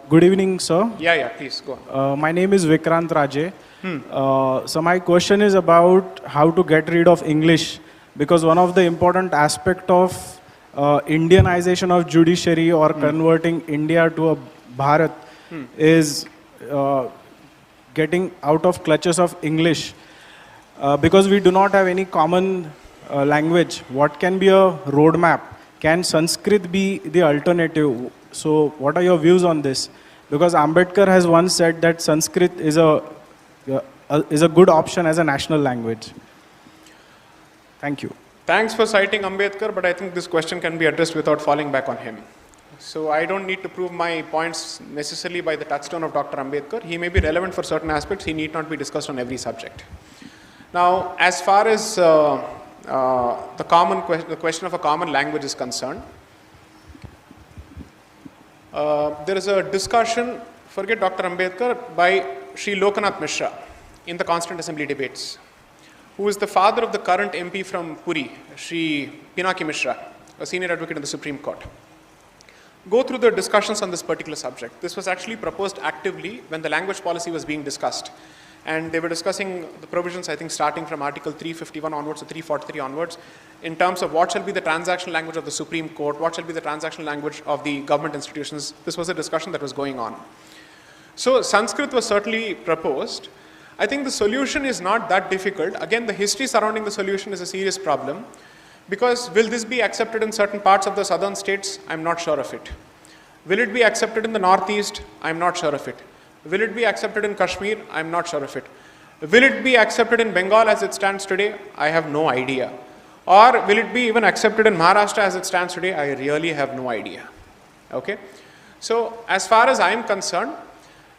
Good evening, sir. Yeah, please go on. My name is Vikrant Raje. So my question is about how to get rid of English, because one of the important aspect of Indianization of judiciary or converting India to a Bharat is getting out of clutches of English. Because we do not have any common language, what can be a roadmap? Can Sanskrit be the alternative? So what are your views on this? Because Ambedkar has once said that Sanskrit is a good option as a national language. Thank you. Thanks for citing Ambedkar, but I think this question can be addressed without falling back on him. So I don't need to prove my points necessarily by the touchstone of Dr. Ambedkar. He may be relevant for certain aspects, he need not be discussed on every subject. Now, as far as the question of a common language is concerned, there is a discussion, forget Dr. Ambedkar, by Sri Lokanath Mishra in the Constant Assembly debates, who is the father of the current MP from Puri, Sri Pinaki Mishra, a senior advocate in the Supreme Court. Go through the discussions on this particular subject. This was actually proposed actively when the language policy was being discussed. And they were discussing the provisions, I think, starting from Article 351 onwards to 343 onwards, in terms of what shall be the transactional language of the Supreme Court, what shall be the transactional language of the government institutions. This was a discussion that was going on. So Sanskrit was certainly proposed. I think the solution is not that difficult. Again, the history surrounding the solution is a serious problem, because will this be accepted in certain parts of the southern states? I'm not sure of it. Will it be accepted in the northeast? I'm not sure of it. Will it be accepted in Kashmir? I'm not sure of it. Will it be accepted in Bengal as it stands today? I have no idea. Or will it be even accepted in Maharashtra as it stands today? I really have no idea. Okay? So, as far as I am concerned,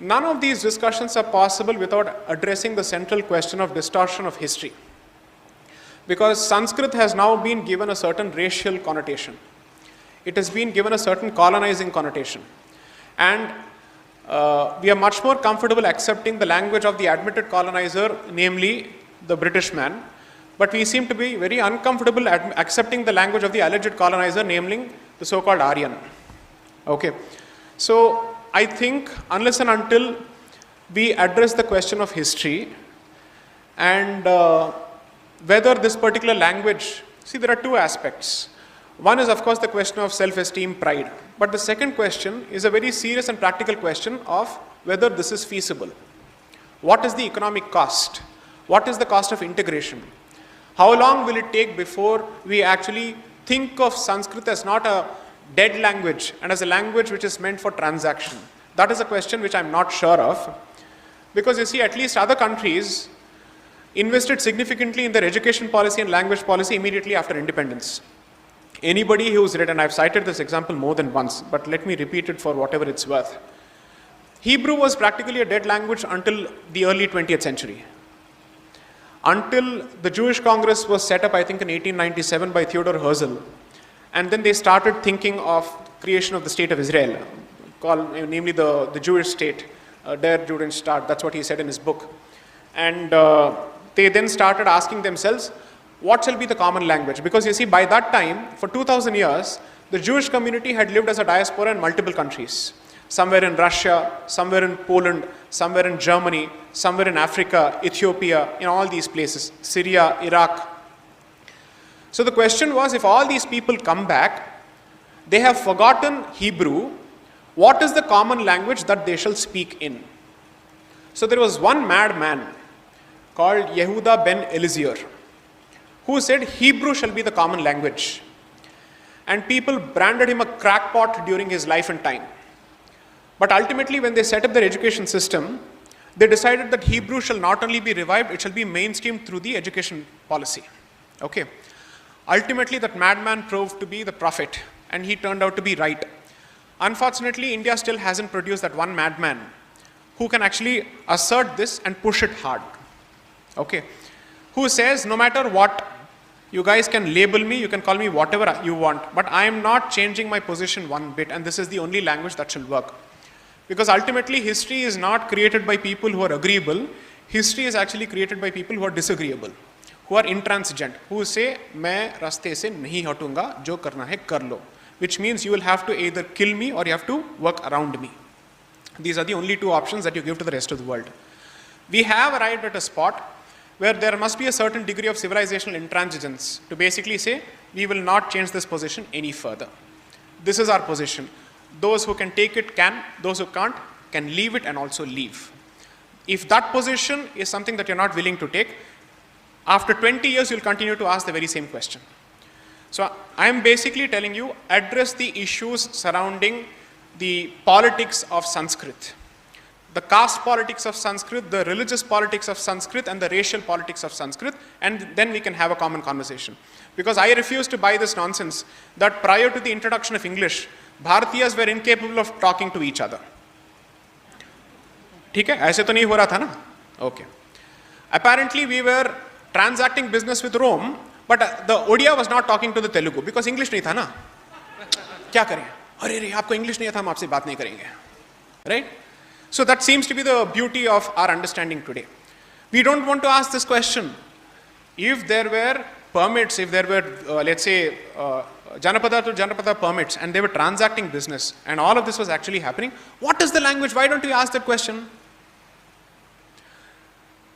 none of these discussions are possible without addressing the central question of distortion of history. Because Sanskrit has now been given a certain racial connotation. It has been given a certain colonizing connotation. And we are much more comfortable accepting the language of the admitted colonizer, namely the British man, but we seem to be very uncomfortable accepting the language of the alleged colonizer, namely the so-called Aryan. Okay. So I think unless and until we address the question of history and whether this particular language, see, there are two aspects. One is, of course, the question of self-esteem, pride. But the second question is a very serious and practical question of whether this is feasible. What is the economic cost? What is the cost of integration? How long will it take before we actually think of Sanskrit as not a dead language and as a language which is meant for transaction? That is a question which I'm not sure of. Because you see, at least other countries invested significantly in their education policy and language policy immediately after independence. Anybody who's read, and I've cited this example more than once, but let me repeat it for whatever it's worth. Hebrew was practically a dead language until the early 20th century. Until the Jewish Congress was set up, I think in 1897 by Theodor Herzl. And then they started thinking of creation of the state of Israel, namely the Jewish state, Der Judenstaat, that's what he said in his book. And they then started asking themselves, what shall be the common language? Because you see, by that time, for 2000 years, the Jewish community had lived as a diaspora in multiple countries. Somewhere in Russia, somewhere in Poland, somewhere in Germany, somewhere in Africa, Ethiopia, in all these places, Syria, Iraq. So the question was, if all these people come back, they have forgotten Hebrew, what is the common language that they shall speak in? So there was one madman called Yehuda ben Eliezer, who said Hebrew shall be the common language. And people branded him a crackpot during his life and time. But ultimately, when they set up their education system, they decided that Hebrew shall not only be revived, it shall be mainstreamed through the education policy. Okay. Ultimately, that madman proved to be the prophet, and he turned out to be right. Unfortunately, India still hasn't produced that one madman who can actually assert this and push it hard. Okay. Who says, no matter what, you guys can label me, you can call me whatever you want, but I am not changing my position one bit, and this is the only language that shall work. Because ultimately, history is not created by people who are agreeable. History is actually created by people who are disagreeable, who are intransigent, who say, मैं रास्ते से नहीं हटूंगा, जो करना है कर लो. Which means you will have to either kill me or you have to work around me. These are the only two options that you give to the rest of the world. We have arrived at a spot where there must be a certain degree of civilizational intransigence to basically say, we will not change this position any further. This is our position. Those who can take it can, those who can't can leave it and also leave. If that position is something that you're not willing to take, after 20 years you'll continue to ask the very same question. So I'm basically telling you, address the issues surrounding the politics of Sanskrit. The caste politics of Sanskrit, the religious politics of Sanskrit, and the racial politics of Sanskrit, and then we can have a common conversation. Because I refuse to buy this nonsense that prior to the introduction of English, Bharatiyas were incapable of talking to each other. ठीक है, ऐसे तो नहीं हो रहा था ना? Okay. Apparently we were transacting business with Rome, but the Odia was not talking to the Telugu because English नहीं था ना? क्या करें? अरे रे, आपको English नहीं था, हम आपसे बात नहीं करेंगे. Right? So that seems to be the beauty of our understanding today. We don't want to ask this question. If there were permits, if there were, let's say, Janapada to Janapada permits, and they were transacting business, and all of this was actually happening, what is the language? Why don't you ask that question?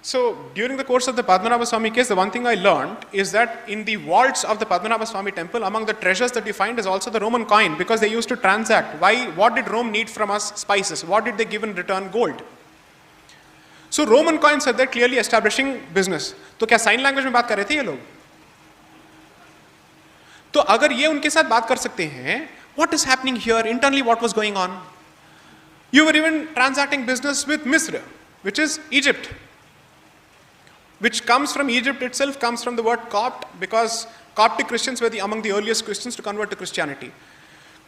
So, during the course of the Padmanabha Swami case, the one thing I learned is that in the vaults of the Padmanabha Swami temple, among the treasures that you find is also the Roman coin, because they used to transact. Why? What did Rome need from us? Spices. What did they give in return? Gold. So, Roman coins are there clearly establishing business. तो क्या sign language में बात कर रहे थे ये लोग? तो अगर ये उनके साथ बात कर सकते हैं, what is happening here? Internally, what was going on? You were even transacting business with Misr, which is Egypt, which comes from Egypt itself, comes from the word Copt, because Coptic Christians were among the earliest Christians to convert to Christianity.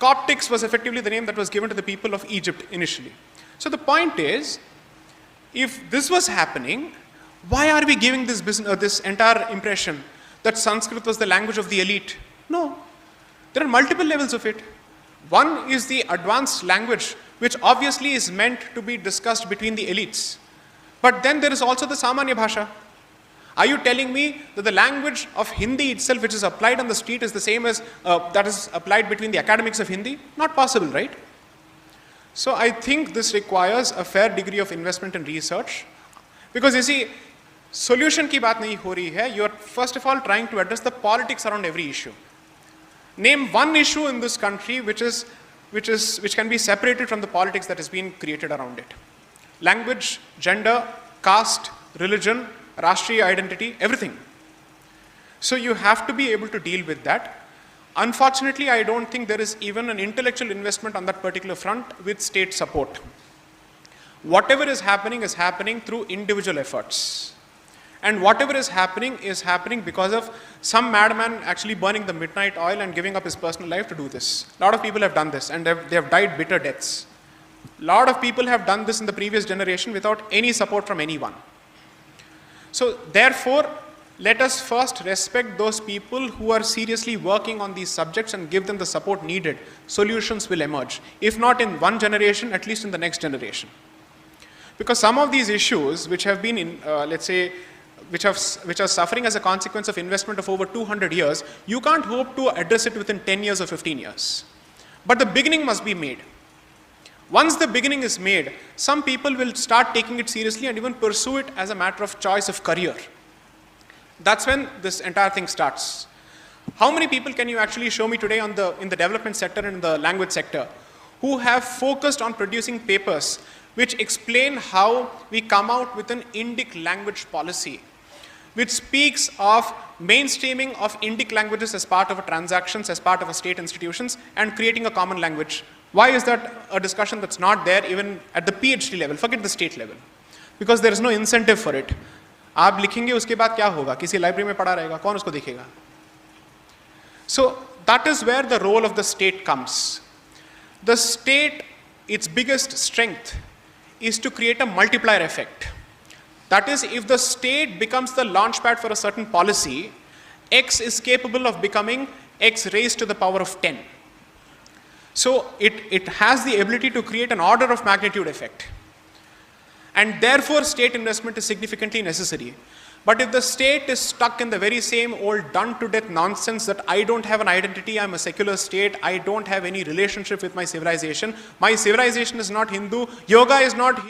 Coptics was effectively the name that was given to the people of Egypt initially. So the point is, if this was happening, why are we giving this entire impression that Sanskrit was the language of the elite? No, there are multiple levels of it. One is the advanced language, which obviously is meant to be discussed between the elites. But then there is also the Samanya Bhasha. Are you telling me that the language of Hindi itself, which is applied on the street, is the same as that is applied between the academics of Hindi? Not possible, right? So I think this requires a fair degree of investment and research. Because you see, solution ki baat nahi ho rahi hai. You are first of all trying to address the politics around every issue. Name one issue in this country which can be separated from the politics that has been created around it. Language, gender, caste, religion, Rashtriya identity, everything. So you have to be able to deal with that. Unfortunately, I don't think there is even an intellectual investment on that particular front with state support. Whatever is happening through individual efforts. And whatever is happening because of some madman actually burning the midnight oil and giving up his personal life to do this. A lot of people have done this and they have died bitter deaths. A lot of people have done this in the previous generation without any support from anyone. So therefore, let us first respect those people who are seriously working on these subjects and give them the support needed. Solutions will emerge. If not in one generation, at least in the next generation. Because some of these issues which have been, which are suffering as a consequence of investment of over 200 years, you can't hope to address it within 10 years or 15 years. But the beginning must be made. Once the beginning is made, some people will start taking it seriously and even pursue it as a matter of choice of career. That's when this entire thing starts. How many people can you actually show me today in the development sector and in the language sector who have focused on producing papers which explain how we come out with an Indic language policy, which speaks of mainstreaming of Indic languages as part of transactions, as part of state institutions, and creating a common language? Why is that a discussion that's not there even at the PhD level? Forget the state level. Because there is no incentive for it. आप लिखेंगे उसके बाद क्या होगा? किसी library में पढ़ा रहेगा, कौन उसको देखेगा? So that is where the role of the state comes. The state, its biggest strength is to create a multiplier effect. That is, if the state becomes the launchpad for a certain policy, X is capable of becoming X raised to the power of 10. So it has the ability to create an order of magnitude effect. And therefore, state investment is significantly necessary. But if the state is stuck in the very same old done to death nonsense that I don't have an identity, I'm a secular state, I don't have any relationship with my civilization is not Hindu, yoga is not